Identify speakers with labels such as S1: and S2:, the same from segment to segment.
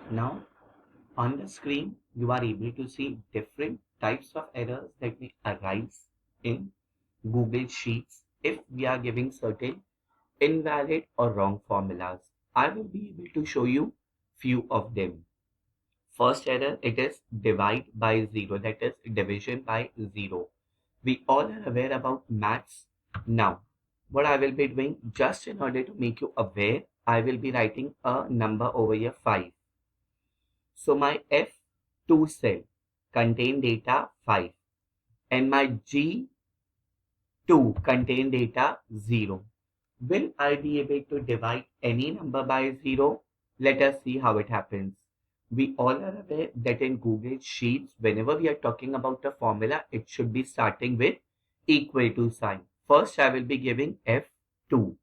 S1: Now, on the screen, you are able to see different types of errors that may arise in Google Sheets if we are giving certain invalid or wrong formulas. I will be able to show you few of them. First error, it is divide by zero, that is division by zero. We all are aware about maths. Now, what I will be doing, just in order to make you aware, I will be writing a number over here 5. So my F2 cell contain data 5 and my G2 contain data 0. Will I be able to divide any number by 0? Let us see how it happens. We all are aware that in Google Sheets, whenever we are talking about a formula, it should be starting with equal to sign. First, I will be giving F2.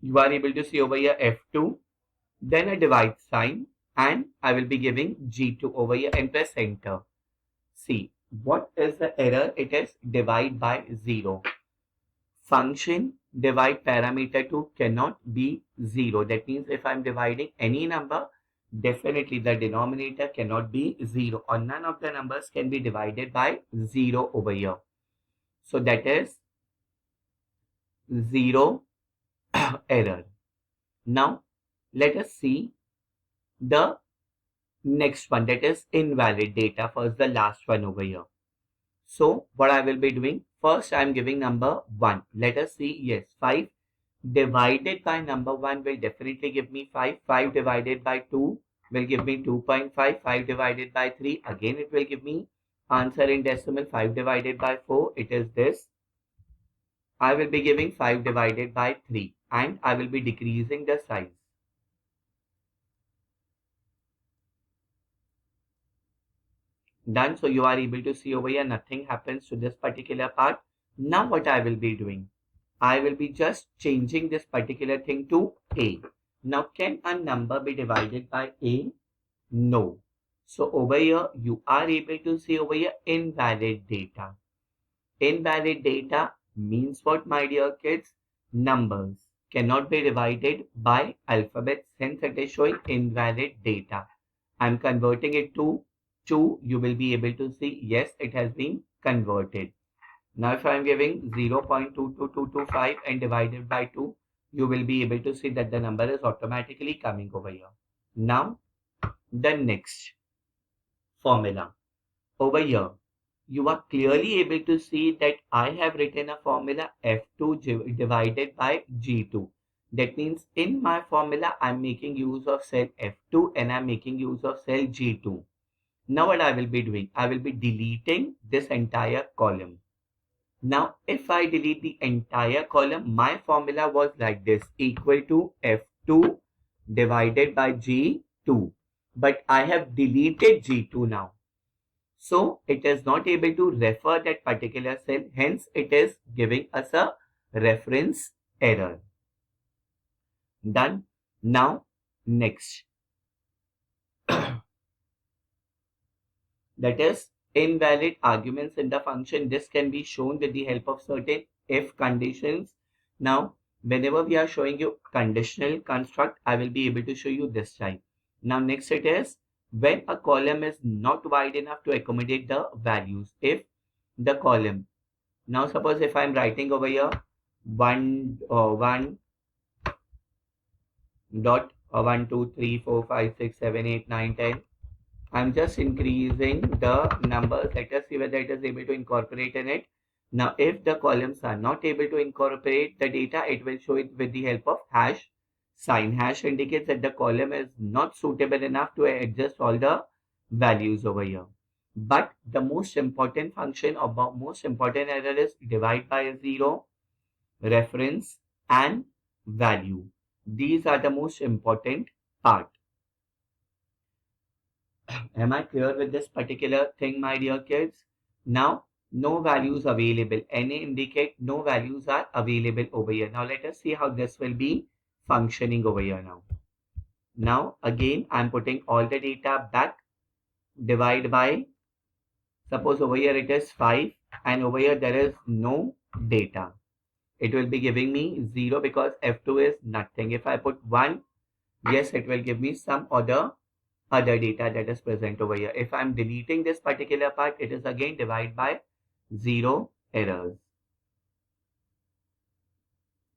S1: You are able to see over here F2, then a divide sign, and I will be giving G2 over here and press enter. See, what is the error? It is divide by 0. Function divide parameter 2 cannot be 0. That means if I'm dividing any number, definitely the denominator cannot be 0 or none of the numbers can be divided by 0 over here. So that is 0 error. Now let us see the next one, that is invalid data. First, the last one over here. So what I will be doing, first I am giving number 1. Let us see, yes, 5 divided by number 1 will definitely give me 5. 5 divided by 2 will give me 2.5. 5 divided by 3, again it will give me answer in decimal. 5 divided by 4, it is this. I will be giving 5 divided by 3 and I will be decreasing the size. Done. So you are able to see over here nothing happens to this particular part. Now what I will be doing, I will be just changing this particular thing to A. Now can a number be divided by A? No. So over here you are able to see over here invalid data. Invalid data means what, my dear kids? Numbers cannot be divided by alphabets, hence it is showing invalid data. I'm converting it to 2. You will be able to see, yes, it has been converted. Now if I am giving 0.22225 and divided by 2, you will be able to see that the number is automatically coming over here. Now the next formula. Over here, you are clearly able to see that I have written a formula F2 divided by G2. That means in my formula, I'm making use of cell F2 and I'm making use of cell G2. Now what I will be doing, I will be deleting this entire column. Now if I delete the entire column, my formula was like this, equal to F2 divided by G2. But I have deleted G2 now. So it is not able to refer that particular cell, hence it is giving us a reference error. Done. Now next. That is invalid arguments in the function. This can be shown with the help of certain if conditions. Now whenever we are showing you conditional construct, I will be able to show you this time. Now next it is when a column is not wide enough to accommodate the values. If the column, now suppose if I am writing over here 1 dot 1 2 3 4 5 6 7 8 9 10, I'm just increasing the numbers. Let us see whether it is able to incorporate in it. Now if the columns are not able to incorporate the data, it will show it with the help of hash sign. Hash indicates that the column is not suitable enough to adjust all the values over here. But the most important function or most important error is divide by 0, reference and value. These are the most important part. Am I clear with this particular thing, my dear kids? Now, no values available. Any indicate no values are available over here. Now, let us see how this will be functioning over here now. Now, again, I'm putting all the data back. Divide by, suppose over here it is 5 and over here there is no data. It will be giving me 0 because F2 is nothing. If I put 1, yes, it will give me some other data that is present over here. If I'm deleting this particular part, it is again divided by 0 errors.